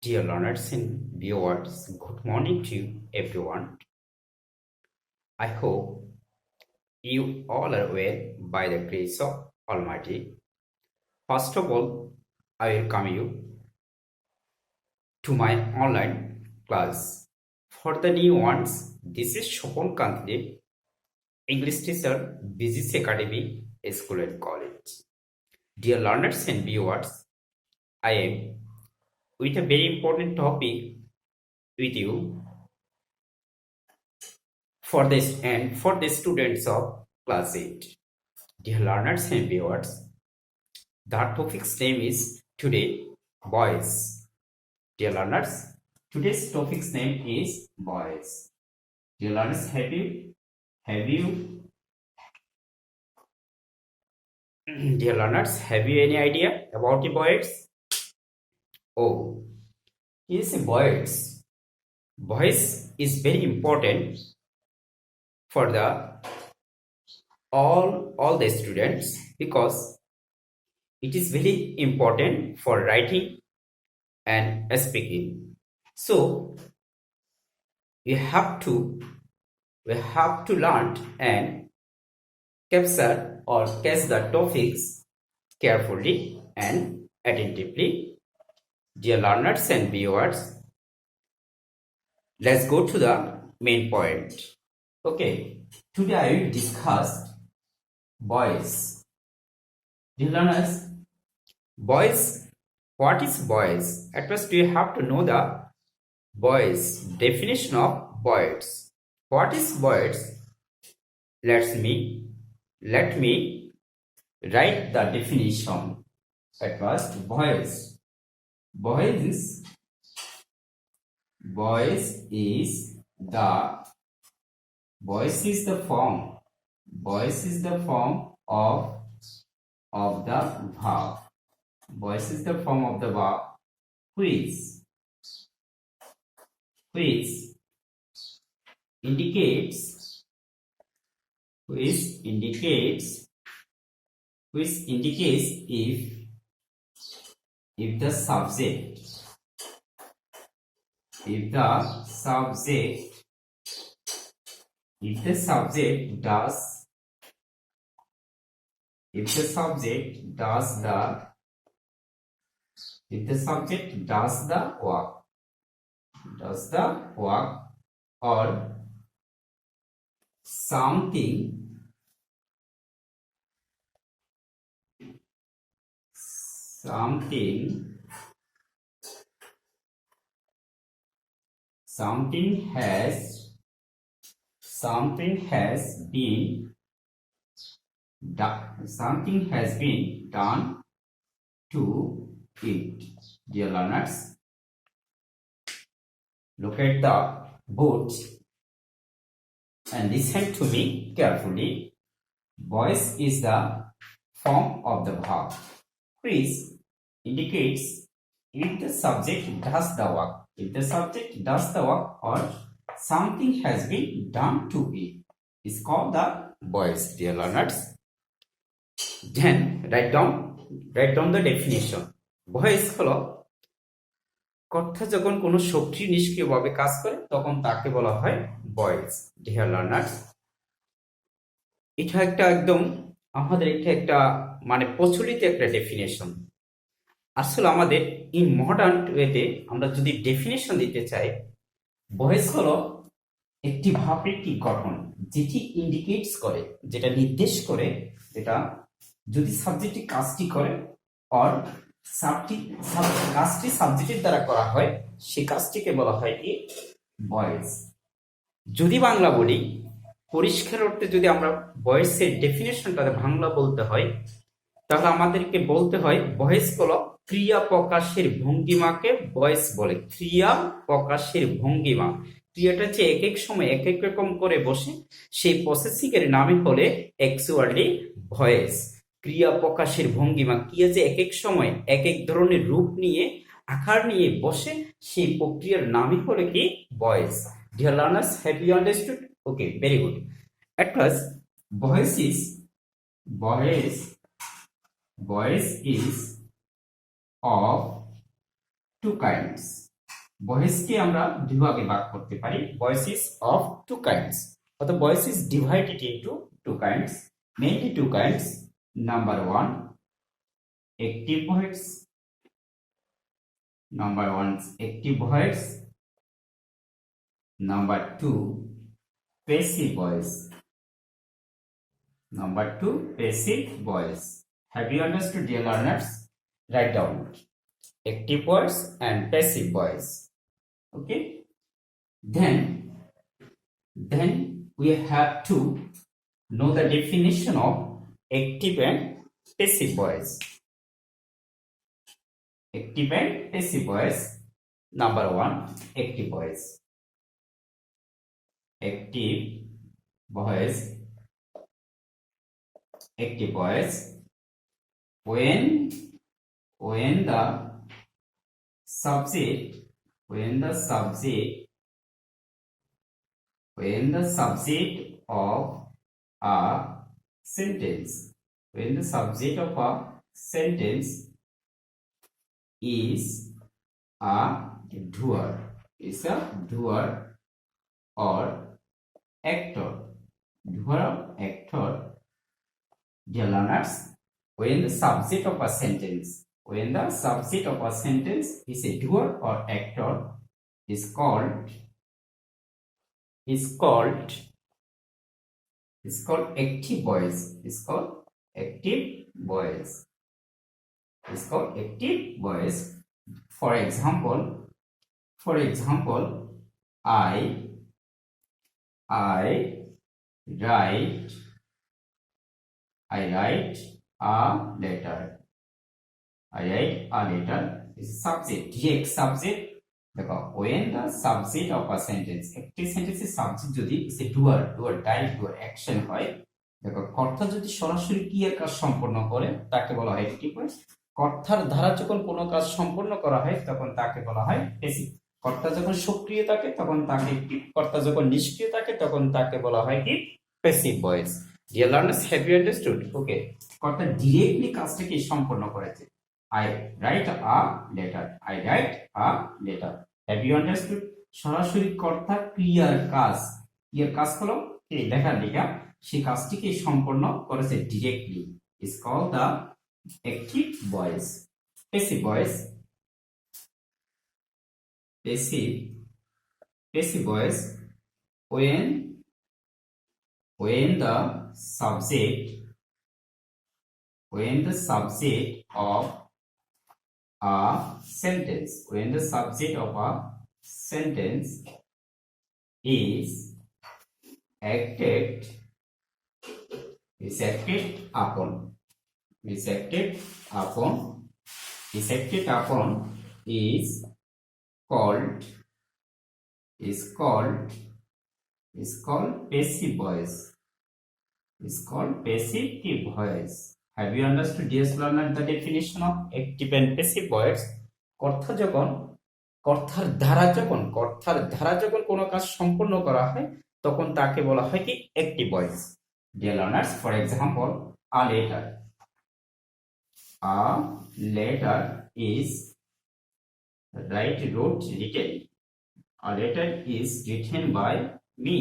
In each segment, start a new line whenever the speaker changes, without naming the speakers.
Dear learners and viewers, good morning to everyone. I hope you all are well by the grace of Almighty. First of all, I welcome you to my online class. For the new ones, this is Shopon Kantli, English teacher, Business Academy, School and College. Dear learners and viewers, I am with a very important topic with you for this and for the students of class 8. Dear learners and viewers, the topic's name is today boys. Dear learners, today's topic's name is boys. Dear learners, have you dear learners, have you any idea about the boys? Oh, yes, boys. Boys is very important for the all the students because it is very important for writing and speaking. So we have to learn and capture or catch the topics carefully and attentively. Dear learners and viewers, let's go to the main point. Okay, today I will discuss boys. Dear learners, boys, what is boys? At first you have to know the boys, definition of boys. What is boys? Let me write the definition. At first, boys. Boys is the form. Boys is the form of the verb. Boys is the form of the verb which indicates if the subject does the work or something has been done to it. Dear learners, look at the board and listen to me carefully. Voice is the form of the verb which indicates if the subject does the work. If the subject does the work or something has been done to it, is called the voice, dear learners. Then write down the definition. Voice হলো কথা যখন কোনো শক্তি নিষ্ক্রিয়ভাবে কাজ করে তখন তাকে বলা হয় ভয়েস। ডিয়ার লার্নার্স, এটা একটা মানে প্রচলিত একটা ডেফিনেশন। আসলে আমাদের ইন মডার্ন ওয়েতে আমরা যদি ডেফিনেশন দিতে চাই, ভয়েস হলো একটি ভাবভিত্তিক গঠন যেটি ইন্ডিকেটস করে, যেটা নির্দেশ করে, যেটা যদি সাবজেক্টটি কাজটি করে আর কাজটি সাবজেক্টের দ্বারা করা হয়, সে কাজটিকে বলা হয় কি ভয়েস। যদি বাংলা বলি, পরিষ্কার অর্থে যদি আমরা ভয়েসের ডেফিনেশনটা বাংলা বলতে হয়, তাহলে আমাদেরকে বলতে হয় ভয়েস হলো ক্রিয়া প্রকাশের ভঙ্গিমাকে ভয়েস বলে। ক্রিয়া প্রকাশের ভঙ্গিমা, ক্রিয়াটা যে এক এক সময় এক এক রকম করে বসে, সেই প্রসেসিং এর নামে হলে অ্যাকচুয়ালি ভয়েস। ক্রিয়া প্রকাশের ভঙ্গিমা, ক্রিয়া যে এক এক সময় এক এক ধরনের রূপ নিয়ে আকার নিয়ে বসে, সেই প্রক্রিয়ার নামই হলো কি voice. Dear learners, have you understood? Okay, very good. At first, voice is of two kinds. ভয়েসকে আমরা দুভাগে ভাগ করতে পারি। Voice is of two kinds, অর্থাৎ voice is divided into two kinds, mainly two kinds. Number one, active voice. Number one, active voice. Number two, passive voice. Number two, passive voice. Have you understood, dear learners? Write down active voice and passive voice. Okay. Then we have to know the definition of active and passive voice. Active and passive voice. Number one, active voice. Active voice. Active voice when the subject of a sentence is a doer or actor. Dear learners, when the subject of a sentence is a doer or actor, is called active voice. Active voice. For example, I write a letter. Is subject, direct subject. দেখো, when the subject of a sentence, একটি সেন্টেন্সের subject যদি সে ডুয়ার direct ডুয়ার action হয়, দেখো কর্তা যদি সরাসরি ক্রিয়ার কাজ সম্পন্ন করে তাকে বলা হয় অ্যাক্টিভ ভয়েস। কর্তার দ্বারা যখন কোনো কাজ সম্পন্ন করা হয় তখন তাকে বলা হয় প্যাসিভ। কর্তা যখন সক্রিয় থাকে তখন তাকে অ্যাক্টিভ, কর্তা যখন নিষ্ক্রিয় থাকে তখন তাকে বলা হয় কি passive voice. Dear learners, have you understood? Okay, কর্তা ডিরেক্টলি কাজটাকে সম্পন্ন করেছে। I write a letter. Have you understood? সরাসরি কর্তা ক্রিয়ার কাজ হলো লেখা, সেই কাজটিকে সম্পন্ন করেছে directly, is called the active voice. Passive voice. Passive voice when the subject of a sentence is acted upon is called passive voice. Have you understood, dear learner, the definition of active and passive voice? কর্তার দ্বারা যখন কোনো কাজ সম্পন্ন করা হয় তখন তাকে বলা হয় কি active voice. Dear learners, for example, a letter is written. A letter is written by me.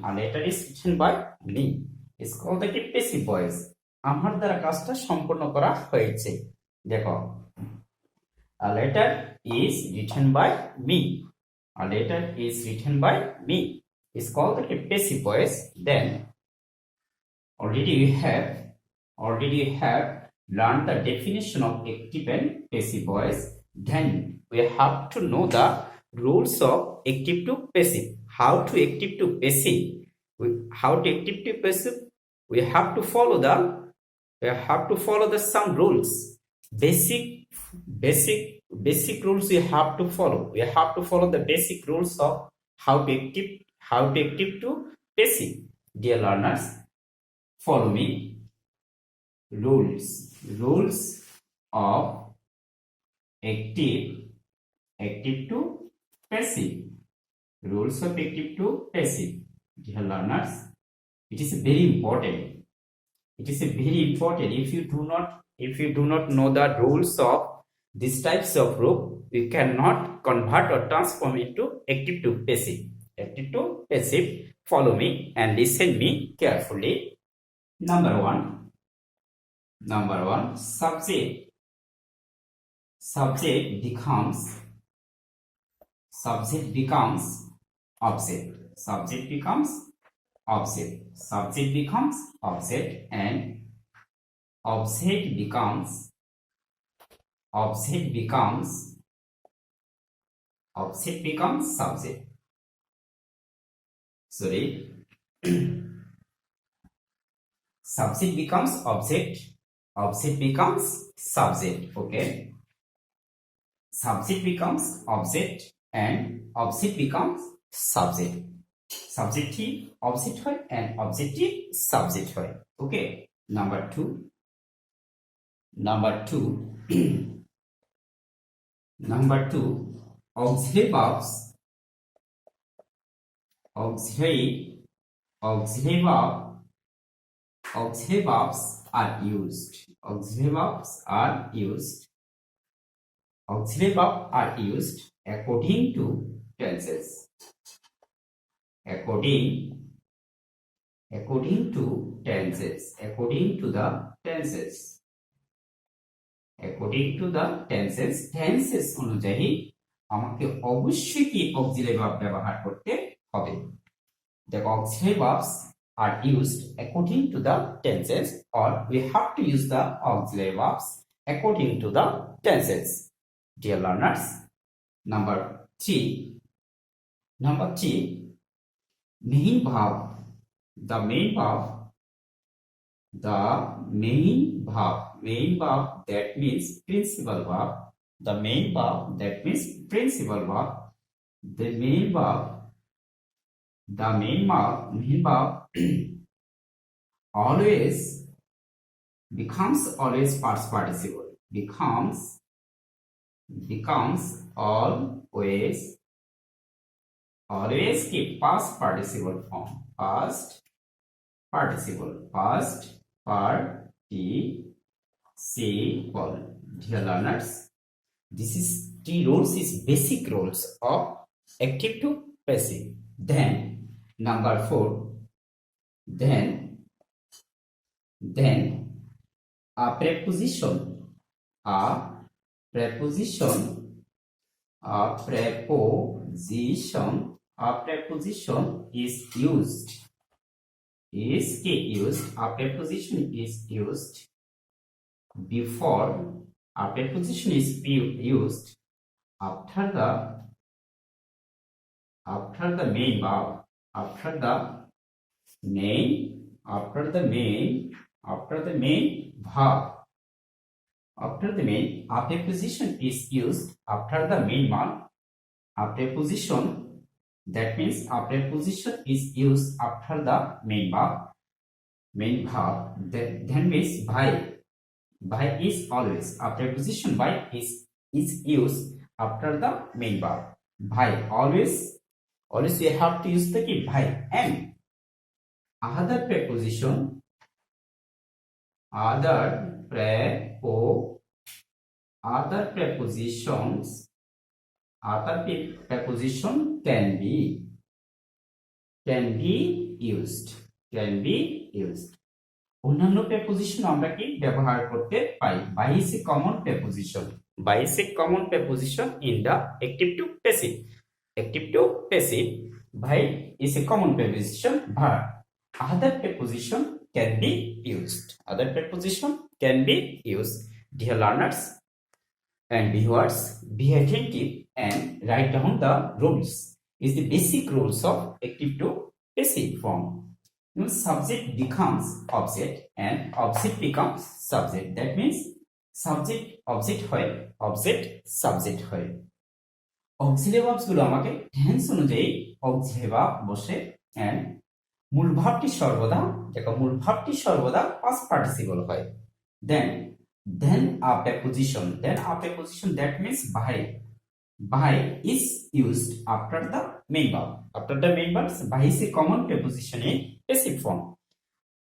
A letter is written by me. It's called the passive voice. আমার দ্বারা কাজটা সম্পন্ন করা হয়েছে। দেখো, a letter is written by me. It's called the passive voice. Then already you have learned the definition of active and passive voice. Then we have to know the rules of active to passive. How to active to passive? We have to follow the some rules. Basic rules we have to follow. We have to follow the basic rules of how to active to passive. Dear learners, follow me. Rules of active to passive. Rules of active to passive. Dear learners, it is very important. If you do not know the rules of these types of verb we cannot convert or transform into active to passive. Active to passive. Follow me and listen me carefully. Number one, subject. Subject becomes object. Subject becomes object. Subject becomes object, and object becomes subject. Sorry. Subject becomes object. Object becomes subject. Okay. Subject becomes object and object becomes subject. Subjectটি object হয় and objectটি subject হয়. Okay. Number two. Auxiliary verbs. Auxiliary verbs are used. Auxiliary verbs are used. Auxiliary verbs are used according to tenses. According to tenses. According to the tenses. According to the tenses. Tenses অনুযায়ী আমাকে অবশ্যই কি auxiliary verb ব্যবহার করতে হবে। The auxiliary verbs are used according to the tenses, or we have to use the auxiliary verbs according to the tenses. Dear learners, number three, main verb. The main verb that means principal verb. The main verb that means principal verb. The main verb always becomes past participle. Becomes always keep past participle form. Past participle. Dear learners, this is three rules, is basic rules of active to passive. Then number four, then a preposition is used. A preposition is used before. A preposition is used after the main verb. After the main verb. After the main, a preposition is used after the main verb. A preposition, that means a preposition is used after the main verb. Then means by. By is always. A preposition by is used after the main verb. By always we have to use the key by. And other preposition can be used. অন্যান্য preposition আমরা কি ব্যবহার করতে পাই। by is a common preposition. By is a common preposition in the active to passive. Active to passive. By is a common preposition, but other preposition can be used. Other preposition can be used. Dear learners and viewers, be attentive and write down the rules. Is the basic rules of active to passive form. Subject becomes object and object becomes subject. That means subject object হয়, object subject হয়। auxiliary verbs গুলো আমাকে tense অনুযায়ী auxiliary verb বসে, and মূল ভাবটি সর্বদা past participle হয়। Then a preposition that means by is used after the main verb. After the main verb, by is a common preposition in passive form.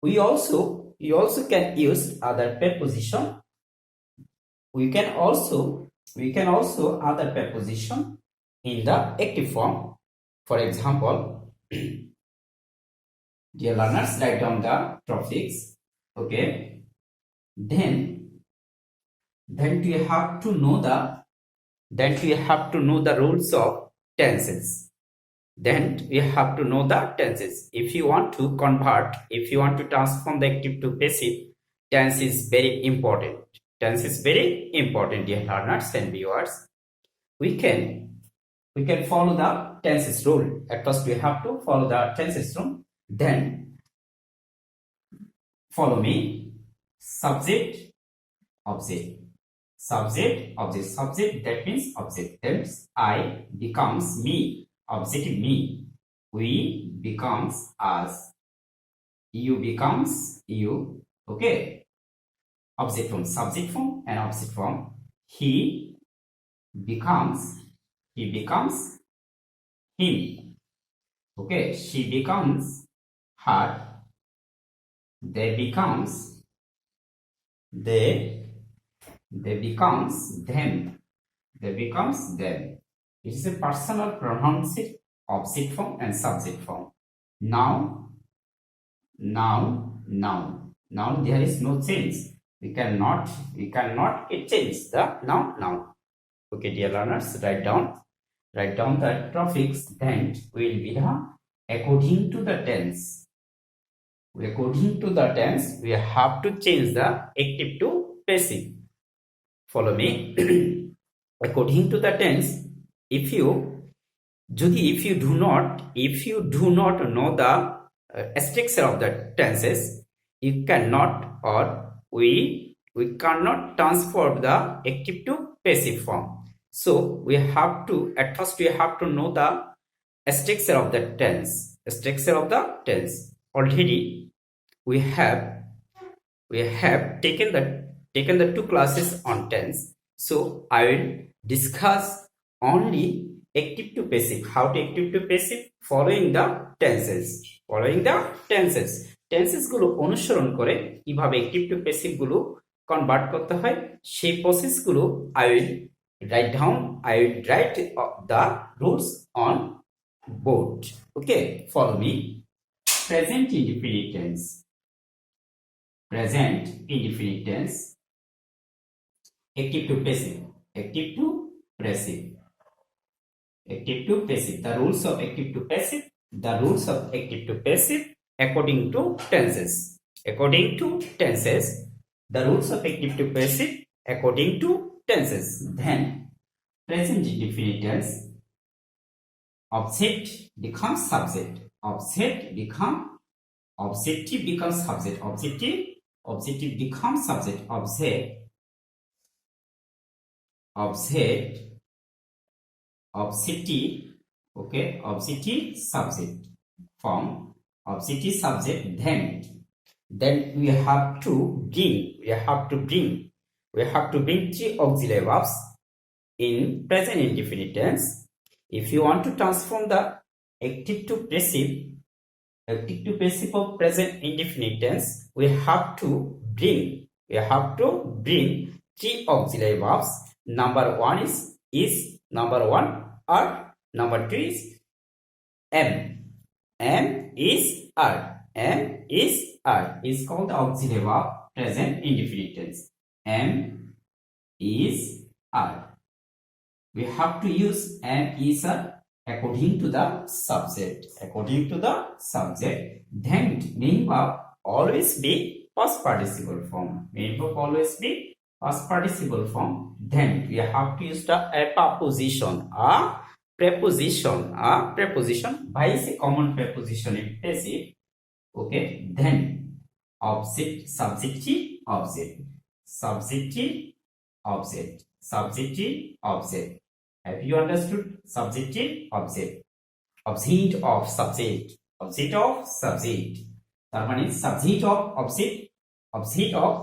We also can use other preposition. We can also we can also add the preposition in the active form. For example, dear learners, write down the topics. Okay. Then we have to know the rules of tenses. Then we have to know the tenses. If you want to transform the active to passive, tense is very important. Tense is very important, dear learners and viewers. We can follow the tenses rule. At first, we have to follow the tenses rule. Then follow me. Subject, object. Subject, object. Subject, that means object. Then I becomes me. Objective me. We becomes us. You becomes you. Okay. Object form, subject form and object form. He becomes him. Okay. She becomes her. They becomes them. They becomes them. It is a personal pronouns, object form and subject form. Now there is no change. We cannot change the noun. Okay, dear learners, write down the topics. Then will be the according to the tense. According to the tense, we have to change the active to passive. Follow me. According to the tense, if you do not know the structure of the tenses, you cannot, or we cannot transform the active to passive form. So we have to, at first we have to know the structure of the tense. Already we have taken the 2 classes on tense. So I will discuss only active to passive. How to active to passive? Following the tenses. Tenses গুলো অনুসরণ করে কিভাবে active to passive গুলো convert করতে হয় সেই process গুলো I will write the rules on board. Okay, follow me. Present indefinite tense. Active to passive. The rules of active to passive according to tenses. The rules of active to passive according to tenses. Then present indefinite tense, object becomes subject. Objective becomes subject. Objective becomes subject. Objective subject form. Objective subject. Then we have to bring 3 auxiliary verbs in present indefinite tense. If you want to transform the active to passive of present indefinite tense, we have to bring 3 auxiliary verbs. Number 1 is number 1 or number 2 is am. Am is are. Am is are is called auxiliary verb present indefinite tense. Am is are. We have to use am is are according to the subject. Then main verb always be past participle form. Then we have to use the preposition. By is a common preposition in passive. Okay, then subjective object. Have you understood? Subjective object. Object of subject. That means subject of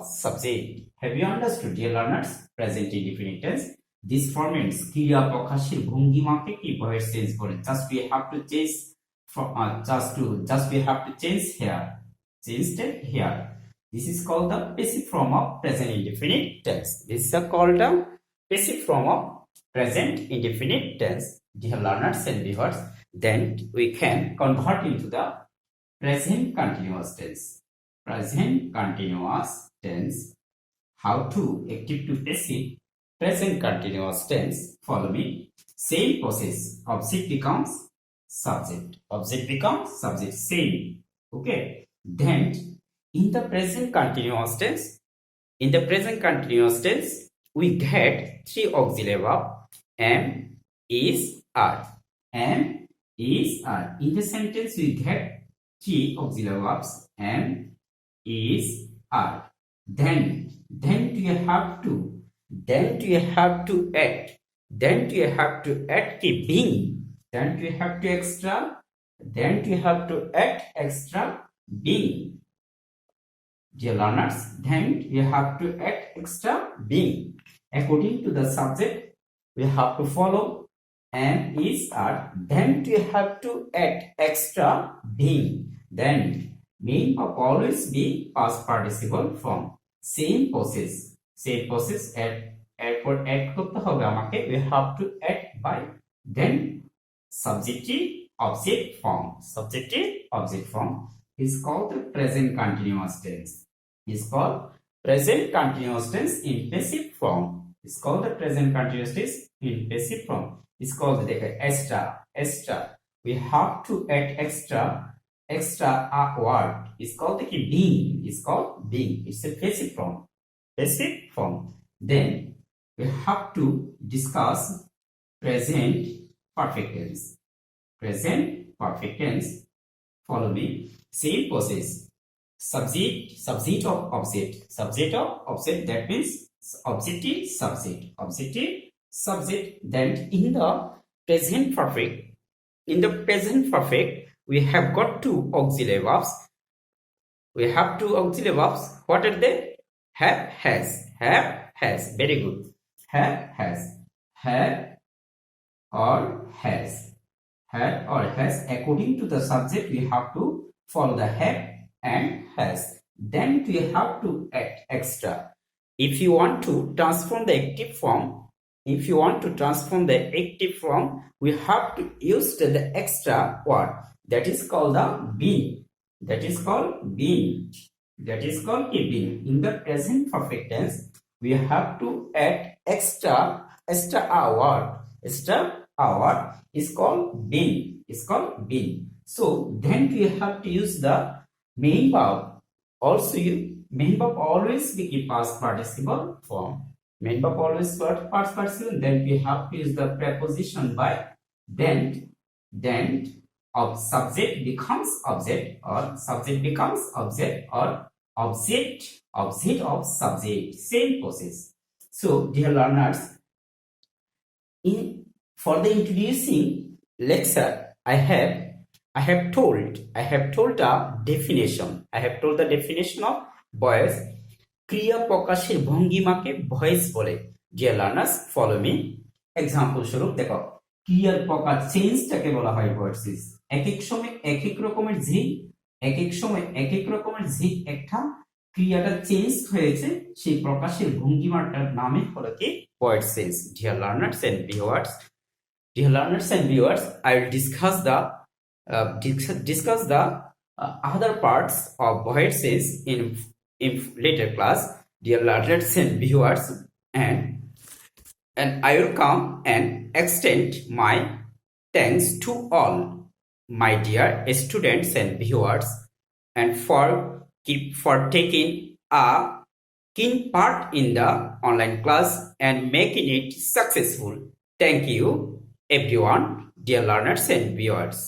subject. Have you understood, dear learners? Present indefinite tense. This formates ক্রিয়া প্রকাশের ভঙ্গিমাকে কিভাবে change করে। Just we have to change here. This is called the passive form of present indefinite tense. This is called the passive form of present indefinite tense, dear learners and viewers, then we can convert into the present continuous tense. Present continuous tense. How to active to passive present continuous tense? Follow me. Same process. Object becomes subject. Object becomes subject. Same. Okay. Then in the present continuous tense, we get three auxiliary verbs: am, is, are. Am, is, are. In the sentence, we get three auxiliary verbs: am, is, are. Then you have to add. Then you have to add the being. Then you have to add extra being. Dear learners, then you have to add extra being. According to the subject, we have to follow am, is, are. Then you have to add extra being. Then main verb always be past participle form. Same process. add করতে হবে আমাকে, we have to add by then subjective object form is called the present continuous tense. Is called present continuous tense in passive form. Is called the present continuous tense in passive form. Is called the extra. We have to add extra a word. Is called the being. Is called being. It's a passive form. Then we have to discuss present perfect tense. Follow me. Same process. Subject of object. That means objective subject. Then in the present perfect, we have got two auxiliary verbs. What are they? Have, has. Very good. Have or has. According to the subject, we have to follow the have and has. Then we have to add extra. If you want to transform the active form, we have to use the extra word. That is called the being. In the present perfect tense, we have to add extra word. A word is called being. So then we have to use the main verb. Also, main verb always be in past participle form. Past participle. Then we have to use the preposition by. Then of subject becomes object, or subject becomes object, or object of subject. Same process. So, dear learners, for the introducing lecture, I have told the definition. Of voice. ক্রিয়া প্রকাশের ভঙ্গিমাকে voice বলে। Dear learners, follow me. Example স্বরূপ দেখো, ক্রিয়ার প্রকার চেঞ্জটাকে বলা হয় voices. এক এক সময় এক এক রকমের ঝিক একটা ক্রিয়াটা চেঞ্জ হয়েছে, সেই প্রকাশের ভঙ্গিমাটার নামে হলো কি voices. Dear learners and viewers, I will discuss the other parts of voices in later class. Dear learners and viewers, and I will come and extend my thanks to all my dear students and viewers, and for taking a keen part in the online class and making it successful. Thank you everyone, dear learners and viewers.